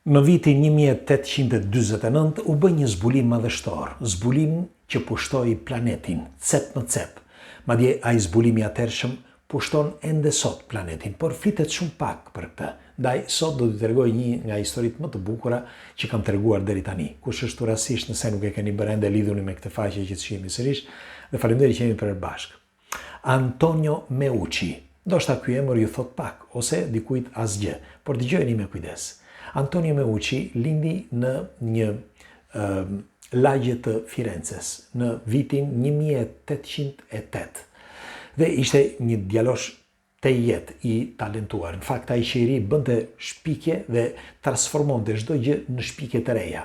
Në vitin 1849 u bë një zbulim madhështor, zbulim që pushtoi planetin, cep më cep. Madje ai zbulimi i atëhershëm pushton ende sot planetin, por flitet shumë pak për këtë. Ndaj sot do t'ju tregoj një nga historitë më të bukura që kam treguar deri tani. Kush është rastësisht nëse nuk e keni bërë ende, lidhuni me këtë faqe që të shihemi sërish dhe faleminderit që jemi përbashkë. Antonio Meucci. Ndoshta ky emër ju thot pak ose dikujt asgjë, por dëgjojeni me kujdes. Antonio Meucci lindi në një lagje të Firenzes në vitin 1808 dhe ishte një djalosh të jetë i talentuar. Në fakt, ai që i ri bënte shpikje dhe transformonte çdo gjë në shpikje të reja.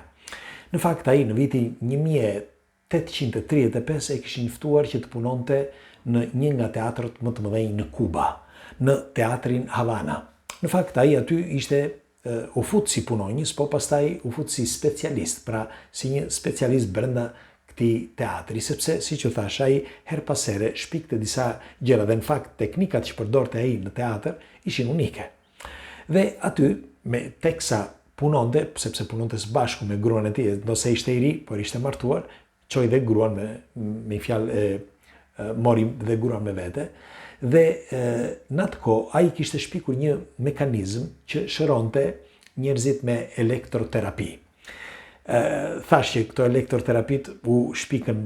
Në fakt, ai në vitin 1835 e kishin ftuar që të punonte në një nga teatrët më të mëdhenj në Kuba, në teatrin Havana. Në fakt, ai aty ishte u fut si punonjës, po pastaj u fut si specialist, pra si një specialist brenda këtij teatri, sepse siç u thash, ai her pas here shpikte disa gjëra dhe në fakt teknikat që përdorte ai në teatr ishin unike. Dhe aty teksa punonte, sepse punonte së bashku me gruan e tij, ndosë ishte i ri, por ishte martuar, çoi dhe gruan me fjalë mori dhe gruan me vete. Dhe në atë kohë ai kishte shpikur një mekanizëm që shëronte njerëzit me elektroterapi. Thash që këto elektroterapit u shpikën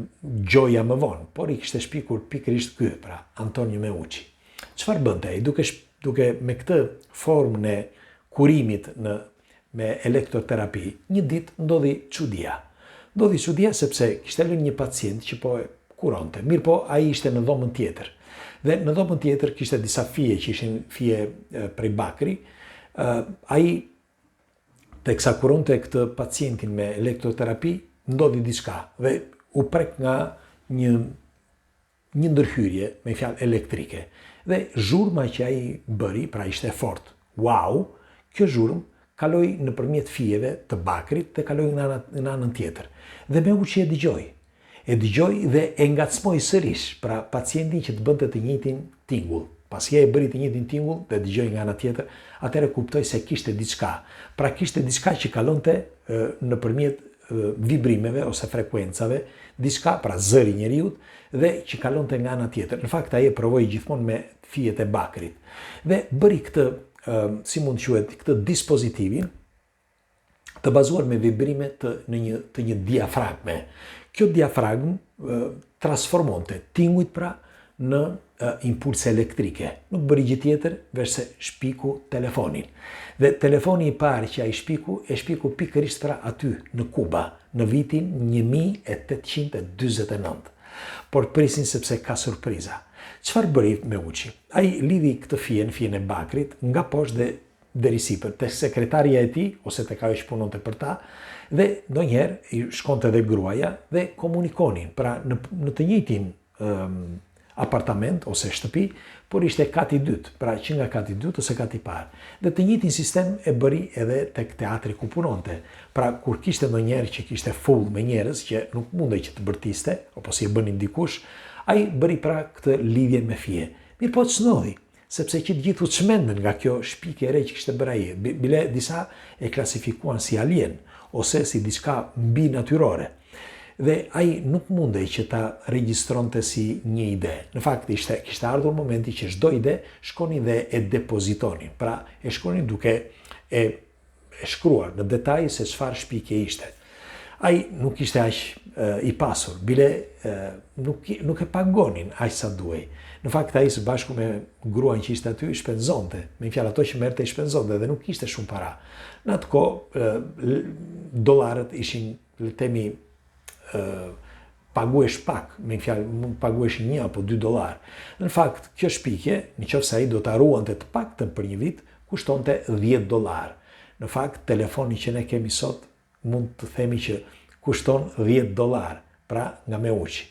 gjoja më vonë, por i kishte shpikur pikërisht ky, pra Antonio Meucci. Çfarë bënte ai? Duke me këtë formën e kurimit me elektroterapi, një ditë ndodhi çudia. Ndodhi çudia sepse kishte lënë një pacient që po e kuronte. Mirë po, ai ishte në dhomën tjetër. Dhe në dhomën tjetër kishte disa fije që ishin fije prej bakri. Ai teksa kuronte këtë pacientin me elektroterapi, ndodhi diçka dhe u prek nga një ndërhyrje me fjalë elektrike. Dhe zhurma që ai bëri, pra ishte fort. Wow, kjo zhurmë kaloi nëpërmjet fijeve të bakrit dhe kaloi në anën tjetër. Dhe Meucci e dëgjoi. E dëgjoi dhe e ngacmoi sërish, pra pacientin që të bënte të njëjtin tingull. Pasi ai e bëri të njëjtin tingull dhe dëgjoi nga ana tjetër, atëherë kuptoi se kishte diçka. Pra kishte diçka që kalonte nëpërmjet vibrimeve ose frekuencave, diçka, pra zëri i njeriu, dhe që kalonte nga ana tjetër. Në fakt ai e provoi gjithmonë me fijet e bakrit. Dhe bëri këtë, si mund të quhet, këtë dispozitivin të bazuar me vibrime të një diafragme. Kjo diafragm transformonte tingujt pra në impulse elektrike. Nuk bëri gjë tjetër veçse shpiku telefonin. Dhe telefoni i parë që ai e shpiku pikërisht pra aty në Kuba, në vitin 1849. Por prisin sepse ka surpriza. Çfarë bëri Meucci? Ai lidhi këtë fijen e bakrit nga poshtë dhe deri sipër tek sekretaria e tij ose tek ajo që punonte për ta, dhe ndonjëherë i shkonte edhe gruaja dhe komunikonin, pra në të njëjtin apartament ose shtëpi, por ishte kati i dytë, pra që nga kati i dytë ose kati i parë. Dhe të njëjtin sistem e bëri edhe tek teatri ku punonte. Pra kur kishte ndonjëherë që kishte full me njerëz që nuk mundej që të bërtiste, apo si e bënin dikush, ai bëri pra këtë lidhje me fije. Mirë po ç'ndodhi? Sepse që të gjithë u çmendën nga kjo shpikje e re që kishte bërë ai. Bile disa e klasifikuan si alien ose si diçka mbi natyrore. Dhe ai nuk mundej që ta regjistronte si një ide. Në fakt kishte ardhur momenti që çdo ide shkonin dhe e depozitonin. Pra e shkonin duke e shkruar në detaj se çfarë shpikje ishte. Ai nuk ishte aq i pasur, bile nuk e pagonin aq sa duhej. Në fakt ai së bashku me gruan që ishte aty shpenzonte, me fjalë ato që merrte i shpenzonte dhe nuk kishte shumë para. Në atë kohë dollarët ishin, le të themi, paguesh pak, me fjalë mund paguesh $1 apo $2. Në fakt kjo shpikje, nëse ai do ta ruante të paktën për një vit, kushtonte $10. Në fakt telefoni që ne kemi sot mund të themi që kushton $10, pra nga Meucci.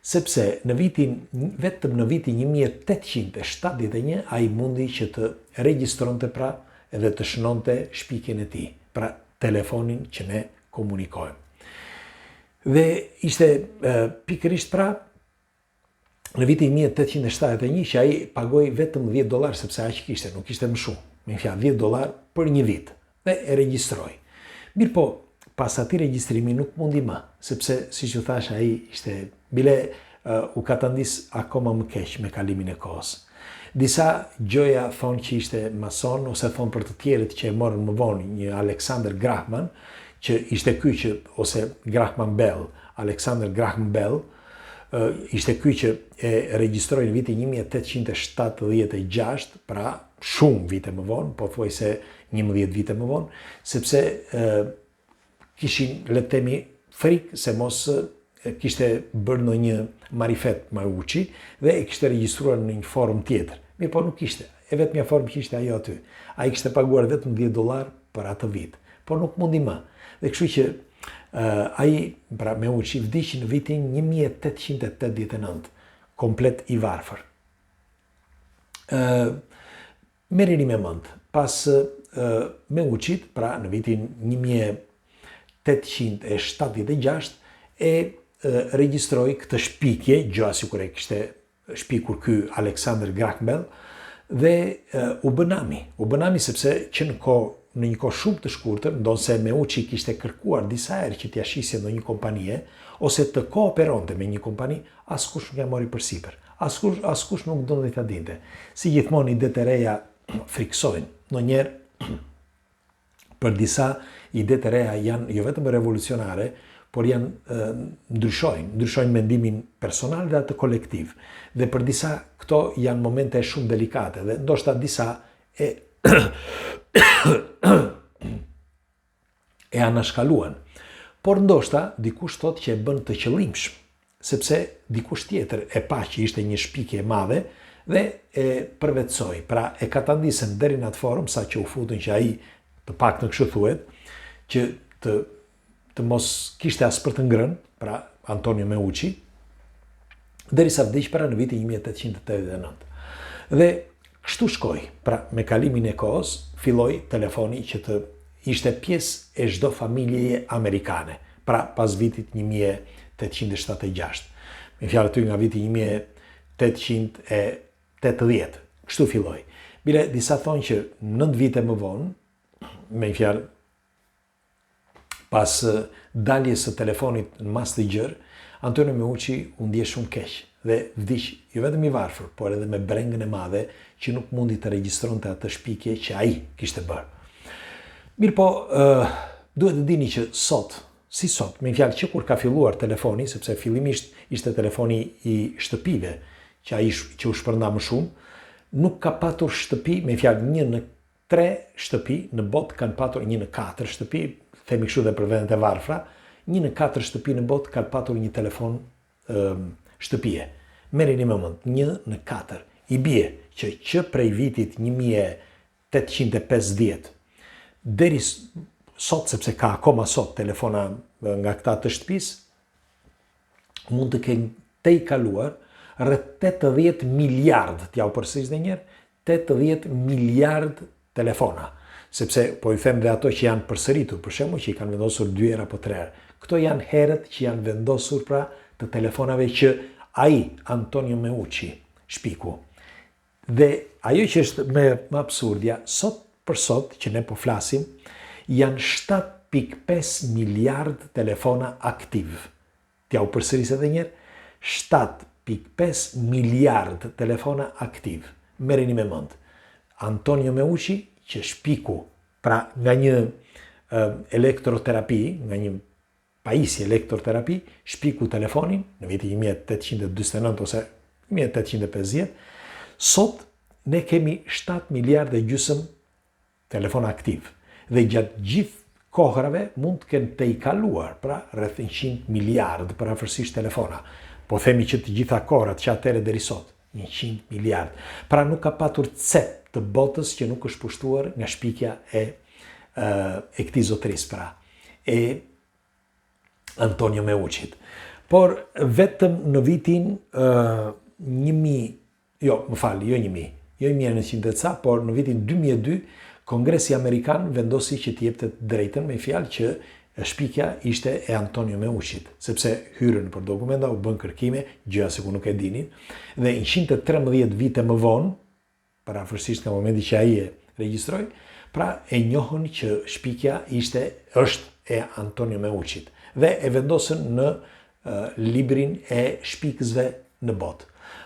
Sepse vetëm në vitin 1871 ai mundi që të regjistronte pra edhe të shënonte shpikjen e tij, pra telefonin që ne komunikojmë. Dhe ishte pikërisht pra në vitin 1871 që ai pagoi vetëm $10 sepse aq kishte, nuk kishte më shumë. Me fjalë $10 për një vit. dhe e regjistroi. Mirë po, pas ati regjistrimi nuk mundi më, sepse, si që thash, ai ishte bile u katandis akoma më keq me kalimin e kohës. Disa gjoja thonë që ishte mason, ose thonë për të tjerët që e morën më vonë, një Alexander Graham, që ishte ky që, ose Graham Bell, Alexander Graham Bell, ishte ky që e regjistroi në vitin 1876, pra shumë vite më vonë, po thuaj se 11 vite më vonë, sepse kishin, le të themi, frikë se mos kishte bërë në një marifet Meucci dhe e kishte regjistruar në një formë tjetër. Mirë po nuk kishte, e vetmja formë kishte ajo aty. Ai kishte paguar vetëm $10 për atë vit, por nuk mundi më. Dhe kështu që ai, pra Meucci, vdiq në vitin 1889, komplet i varfër. Merrini me mend, pas Meucci, pra në vitin 1876, e regjistroi këtë shpikje, gjëa sikur e kishte shpikur ky Alexander Graham Bell, dhe u bë nami. U bë nami sepse që në një kohë shumë të shkurtër, ndonse Meucci kishte kërkuar disa herë që t'ia shisje në një kompanie, ose të kooperonte me një kompani, askush nuk ja mori përsipër. Askush nuk donte ta dinte. Si gjithmonë idet e reja friksojnë. Ndonjëherë për disa idet e reja janë jo vetëm revolucionare, por janë ndryshojnë mendimin personal dhe atë kolektiv. Dhe për disa këto janë momente shumë delikate dhe ndoshta disa e anashkaluan. Por ndoshta dikush thot që e bën të qëllimshëm, sepse dikush tjetër e pa që ishte një shpikje e madhe dhe e përvetsoi. Pra e katandisën deri në atë forum sa që u futën që ai të paktën kështu thuhet, që të mos kishte as për të ngrënë, pra Antonio Meucci, derisa vdiq para në vitin 1889. Dhe kështu shkoi, pra me kalimin e kohës, filloi telefoni që të ishte pjesë e çdo familjeje amerikane, pra pas vitit 1876. Me fjalë ty nga viti 1880, kështu filloi. Bile disa thonë që 9 vite më vonë, me fjalë pas daljes së telefonit në mas të gjërë, Antonio Meucci u ndje shumë keq dhe vdiq jo vetëm i varfër, por edhe me brengën e madhe që nuk mundi të regjistronte atë shpikje që ai kishte bërë. Mirë po, duhet të dini që sot, me fjalë që kur ka filluar telefoni, sepse fillimisht ishte telefoni i shtëpive, që ai që u shpërnda më shumë, nuk ka patur shtëpi, me fjalë 1 në 3 shtëpi në botë kanë patur 1 në 4 shtëpi, themi kështu dhe për vendet e varfra, 1 në 4 shtëpi në botë ka patur një telefon shtëpie. Merrini me mend, 1 në 4. I bie që prej vitit 1850 deri sot, sepse ka akoma sot telefona nga këta të shtëpisë, mund të kenë te i kaluar rreth 80 miliard, t'ja u përsëris edhe një herë, 80 miliard telefona. Sepse po i them dhe ato që janë përsëritur, për shembull që i kanë vendosur 2 herë apo 3 herë. Këto janë herët që janë vendosur pra të telefonave që ai, Antonio Meucci, shpiku. Dhe ajo që është më absurdja, sot për sot që ne po flasim, janë 7.5 miliard telefona aktiv. T'ja u përsëris edhe një herë, 7.5 miliard telefona aktiv. Merrini me mend. Antonio Meucci, që shpiku, pra nga një elektroterapi, nga një pajisje elektroterapi, shpiku telefonin në vitin 1849 ose 1850, sot ne kemi 7 miliard e gjysmë telefon aktiv. Dhe gjatë gjithë kohrave mund të kenë të i kaluar, pra rreth 100 miliard për afërsisht telefona. Po themi që të gjitha kohrat që atëre deri sot, 100 miliard. Pra nuk ka patur cep të botës që nuk është pushtuar nga shpikja e këtij zotëris, pra, e Antonio Meucci. Por vetëm në vitin 1900, por në vitin 2002, Kongresi Amerikan vendosi që t'jepte drejtën me fjalë që shpikja ishte e Antonio Meucci, sepse hyrën për dokumenta, u bën kërkime, gjëja sikur nuk e dinin, dhe 113 vite më vonë, parafërsisht nga momenti që ai e regjistroi, Pra e njohën që shpikja është e Antonio Meucit dhe e vendosën në librin e shpikësve në botë.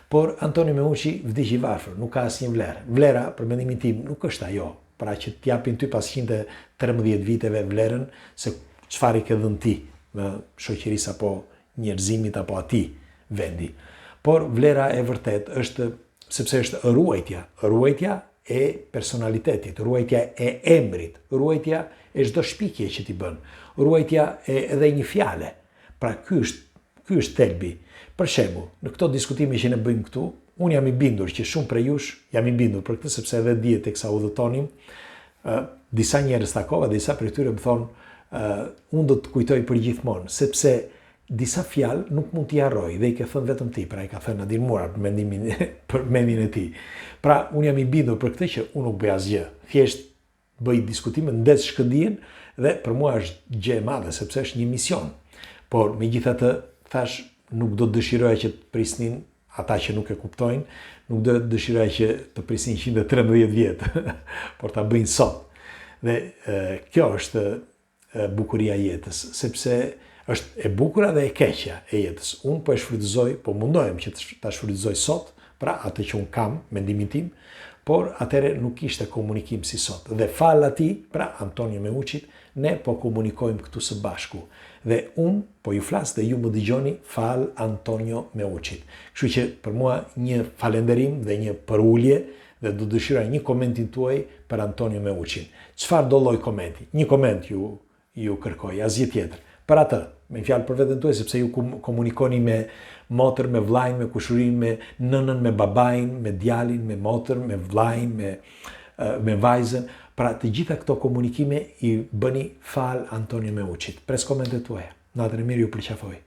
Por Antonio Meucci vdiq i varfër, nuk ka asnjë vlerë. Vlera, për mendimin tim, nuk është ajo, pra që t'japin ty pas 113 viteve vlerën se çfarë i ke dhënë ti në shoqërisë apo njerëzimit apo atij vendi. Por vlera e vërtet është sepse është ruajtja e personalitetit, ruajtja e emrit, ruajtja e çdo shpikje që ti bën, ruajtja e edhe një fjale. Pra ky është thelbi. Për shembull, në këto diskutime që ne bëjmë këtu, unë jam i bindur që shumë prej jush jam i bindur për këtë sepse edhe dihet teksa udhëtonim, disa njerëz takova, disa prej tyre më thonë, unë do të kujtoj për gjithmonë, sepse disa fjalë nuk mund t'i harroj dhe i ke thënë vetëm ti, pra i ka thënë Nadir Murat për mendin e tij. Pra unë jam i bindur për këtë që unë nuk bëj asgjë, thjesht bëj diskutime, ndes shkëndijën dhe për mua është gjë e madhe sepse është një mision. Por megjithatë thash nuk do të dëshiroja që të prisnin ata që nuk e kuptojnë, nuk do të dëshiroja që të prisnin 113 vjetë, por ta bëjnë sot. Dhe kjo është bukuria e jetës, sepse është e bukura dhe e keqja e jetës. Unë po e shfrytëzoj, po mundohem që ta shfrytëzoj sot, pra atë që unë kam, mendimin tim, por atëre nuk ishte komunikim si sot. Dhe fal atij, pra Antonio Meucit, ne po komunikojmë këtu së bashku. Dhe unë po ju flas dhe ju më dëgjoni fal Antonio Meucit. Kështu që për mua një falenderim dhe një përulje dhe do dëshiroj një komentin tuaj për Antonio Meucin. Çfarë do lloj komenti? Një koment ju kërkoj, asgjë tjetër. Për atë, me fjalë për veten tuaj sepse ju komunikoni me motër, me vllajin, me kushërin, me nënën, me babain, me djalin, me motër, me vllajin, me vajzën. Pra të gjitha këto komunikime i bëni fal Antonio Meucit. Pres komentet tuaja. Natën e mirë, ju përqafoj.